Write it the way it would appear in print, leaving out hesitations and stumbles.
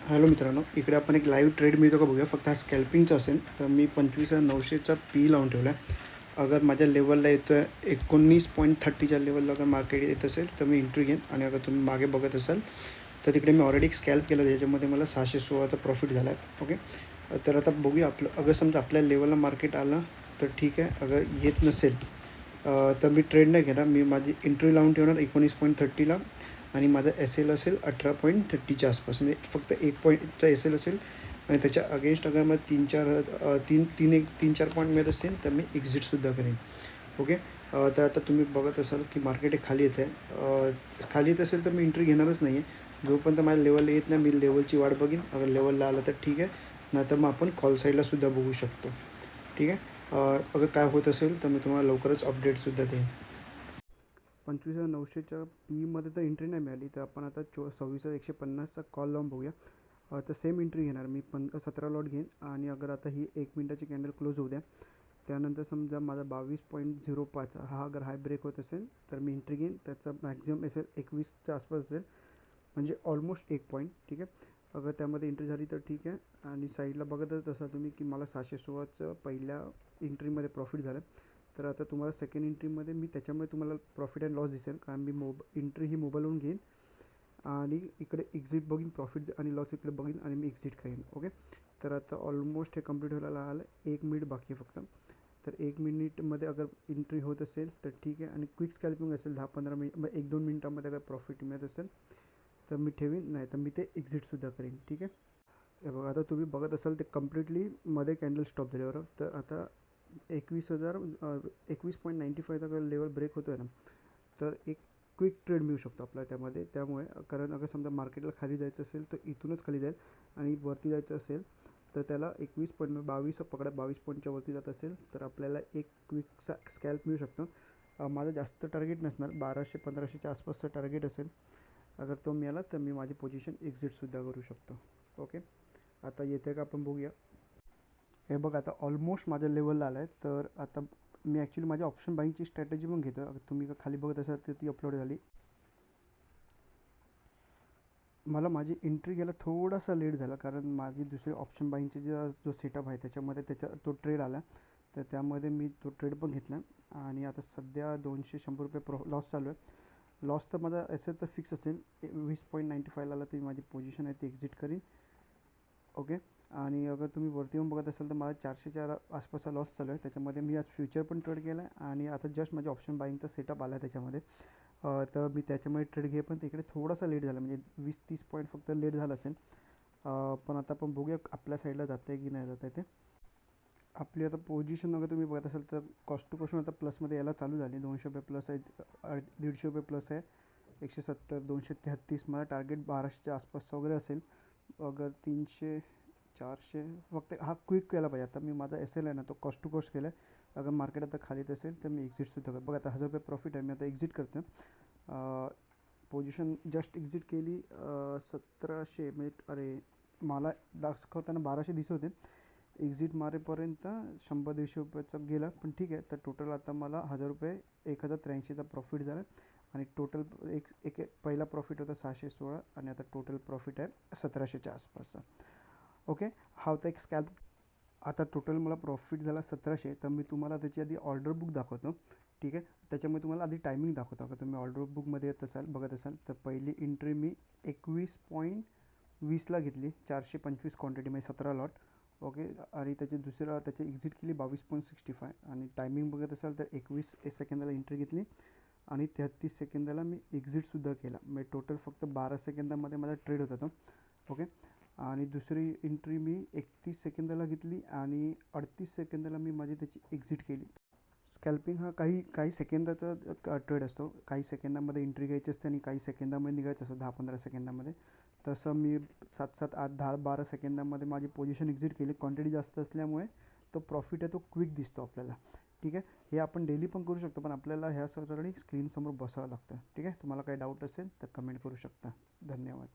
Hello मित्रांनो, इकडे आपण एक लाईव्ह ट्रेड मिळतो का बघूया. फक्त हा स्कॅल्पिंगचा असेल तर मी 25,900चा पी लावून ठेवला आहे. अगर माझ्या लेवलला येतो आहे 19.30च्या लेवलला अगर मार्केट येत असेल तर मी एंट्री घेईन. आणि अगर तुम्ही मागे बघत असाल तर तिकडे मी ऑलरेडी एक स्कॅल्प केलं, त्याच्यामध्ये मला 616चा प्रॉफिट झाला आहे. ओके, तर आता बघूया आपलं. अगर समजा आपल्या लेवलला मार्केट आलं तर ठीक आहे, अगर येत नसेल तर मी ट्रेड नाही घेणार. मी माझी एंट्री लावून ठेवणार 19.30ला आणि माझा एस एल असेल 18.30च्या आसपास. म्हणजे फक्त 1 पॉईंटचा एस एल असेल आणि त्याच्या अगेन्स्ट अगर मग 3-4 पॉईंट मिळत असतील तर मी एक्झिटसुद्धा करेन. ओके, तर आता तुम्ही बघत असाल की मार्केट हे खाली येत आहे. खाली येत असेल तर मी एंट्री घेणारच नाही आहे. जोपर्यंत माझ्या लेवलला येत नाही मी लेवलची वाट बघीन. अगर लेवलला आलं तर ठीक आहे, नाही तर मग आपण कॉल साईडलासुद्धा बघू शकतो. ठीक आहे, अगर काय होत असेल तर मी तुम्हाला लवकरच अपडेटसुद्धा देईन. 25,900च्या पीमध्ये तर एंट्री नाही मिळाली, तर आपण आता 26,150चा कॉल लावून बघूया. तर सेम एंट्री घेणार मी. 17 लॉट घेईन आणि अगर आता ही 1 मिनटाची कॅन्डल क्लोज होऊ द्या. त्यानंतर समजा माझा 22.05 हा अगर हाय ब्रेक होत असेल तर मी एंट्री घेईन. त्याचा मॅक्झिमम असेल 21च्या आसपास असेल, म्हणजे ऑलमोस्ट 1 पॉईंट. ठीक आहे, अगर त्यामध्ये एंट्री झाली तर ठीक आहे. आणि साईडला बघतच असा तुम्ही की मला 616चं पहिल्या एंट्रीमध्ये प्रॉफिट झालं. तर आता तुम्हाला सेकंड एंट्रीमध्ये मी त्याच्यामुळे तुम्हाला प्रॉफिट अँड लॉस दिसेल, कारण मी एंट्री ही मोबाईलवरून घेईन आणि इकडे एक्झिट बघीन, प्रॉफिट आणि लॉस इकडे बघीन आणि मी एक्झिट खाईन. ओके, तर आता ऑलमोस्ट हे कंप्लीट व्हायला आलं. 1 मिनिट बाकी आहे फक्त. तर 1 मिनिटमध्ये अगर एंट्री होत असेल तर ठीक आहे, आणि क्विक स्कॅल्पिंग असेल 10-15 मिनिट, मग 1-2 मिनटामध्ये अगर प्रॉफिट मिळत असेल तर मी ठेवीन, नाही तर मी ते एक्झिटसुद्धा करेन. ठीक आहे, हे बघा आता तुम्ही बघत असाल ते कम्प्लिटली मध्ये कॅन्डल स्टॉप झाल्यावर. तर आता 21.95चा अगर लेवल ब्रेक होतो आहे ना, तर एक क्विक ट्रेड मिळू शकतो आपल्याला त्यामध्ये. त्यामुळे कारण अगर समजा मार्केटला खाली जायचं असेल तर इथूनच खाली जाईल, आणि वरती जायचं असेल तर त्याला 21.22 पकडा, 22 पॉईंटच्या वरती जात असेल तर आपल्याला एक क्विक स्कॅल्प मिळू शकतो. माझं जास्त टार्गेट नसणार, 1200-1500च्या आसपासचं टार्गेट असेल. अगर तो मिळाला तर मी माझी पोझिशन एक्झिटसुद्धा करू शकतो. ओके, आता येते का आपण बघूया. हे बघ आता ऑलमोस्ट माझ्या लेवलला आलं आहे. तर आता मी ॲक्च्युली माझ्या ऑप्शन बाईंगची स्ट्रॅटेजी पण घेतो. तुम्ही खाली बघत असाल तर ती अपलोड झाली. मला माझी एंट्री घ्यायला थोडासा लेट झाला, कारण माझी दुसरी ऑप्शन बाईंगची जो सेटअप आहे त्याच्यामध्ये तो ट्रेड आला. तर त्यामध्ये मी तो ट्रेड पण घेतला आणि आता सध्या 200-100 रुपये लॉस चालू आहे. लॉस तर माझा असेल तर फिक्स असेल. 20.95 आला तर माझी पोझिशन आहे ती एक्झिट करीन. ओके, आणि अगर तुम्ही वरती येऊन बघत असाल तर मला 400च्या आसपासचा लॉस चालू आहे. त्याच्यामध्ये मी आज फ्युचर पण ट्रेड केला आहे आणि आता जस्ट माझ्या ऑप्शन बाईंगचा सेटअप आला आहे त्याच्यामध्ये. तर मी त्याच्यामुळे ट्रेड घे, पण तिकडे थोडासा लेट झाला, म्हणजे 20-30 पॉईंट फक्त लेट झालं असेल. पण आता आपण बघूया आपल्या साईडला जातं आहे की नाही जात आहे ते. आपली आता पोझिशन अगर तुम्ही बघत असाल तर कॉस्ट टू कॉस्ट आता प्लसमध्ये यायला चालू झाली. 200 रुपये प्लस आहे, 150 रुपये प्लस आहे, 170, 233. मला टार्गेट 1200च्या आसपासचा वगैरे असेल. अगर 300, 400 फक्त हा क्विक केला पाहिजे. आता मी माझा एस एल आहे ना तो कॉस्ट टू कॉस्ट केला आहे. अगर मार्केट आता खालीत असेल तर मी एक्झिटसुद्धा कर. बघा आता 1000 रुपये प्रॉफिट आहे, मी आता एक्झिट करतो. पोझिशन जस्ट एक्झिट केली 1700, म्हणजे अरे मला दाखवताना 1200 दिसत होते. एक्झिट मारेपर्यंत 100-150 रुपयाचा गेला, पण ठीक आहे. तर टोटल आता मला 1000 रुपये 1083चा प्रॉफिट झाला. आणि टोटल एक पहिला प्रॉफिट होता 616 आणि आता टोटल प्रॉफिट आहे 1700च्या आसपासचा. ओके, हा होता एक स्कॅल्प. आता टोटल मला प्रॉफिट झाला 1700. तर मी तुम्हाला त्याची आधी ऑर्डर बुक दाखवतो. ठीक आहे, त्याच्यामुळे तुम्हाला आधी टायमिंग दाखवतो. का तुम्ही ऑर्डर बुकमध्ये येत असाल बघत असाल तर पहिली एंट्री मी 21.20ला घेतली, 425 क्वांटिटी म्हणजे 17 लॉट. ओके, आणि त्याची एक्झिट केली 22.65. आणि टायमिंग बघत असाल तर 21 सेकंदाला एंट्री घेतली आणि 33 सेकंदाला मी एक्झिटसुद्धा केला. म्हणजे टोटल फक्त 12 सेकंदामध्ये माझा ट्रेड होता तो. ओके, आणि दुसरी एंट्री मी 31 सेकंदाला घेतली आणि 38 सेकंदाला मी माझी त्याची एक्झिट केली. स्कॅल्पिंग हा काही सेकंदाचा ट्रेड असतो. काही सेकंदामध्ये एंट्री घ्यायची असते आणि काही सेकंदामध्ये निघायचं असतं, 10-15 सेकंदामध्ये. तसं मी 7-7, 8, 10-12 सेकंदामध्ये माझी पोझिशन एक्झिट केली. क्वांटिटी जास्त असल्यामुळे तो प्रॉफिट आहे तो क्विक दिसतो आपल्याला. ठीक आहे, हे आपण डेली पण करू शकतो, पण आपल्याला ह्यासाठी स्क्रीनसमोर बसावं लागतं. ठीक आहे, तुम्हाला काही डाऊट असेल तर कमेंट करू शकता. धन्यवाद.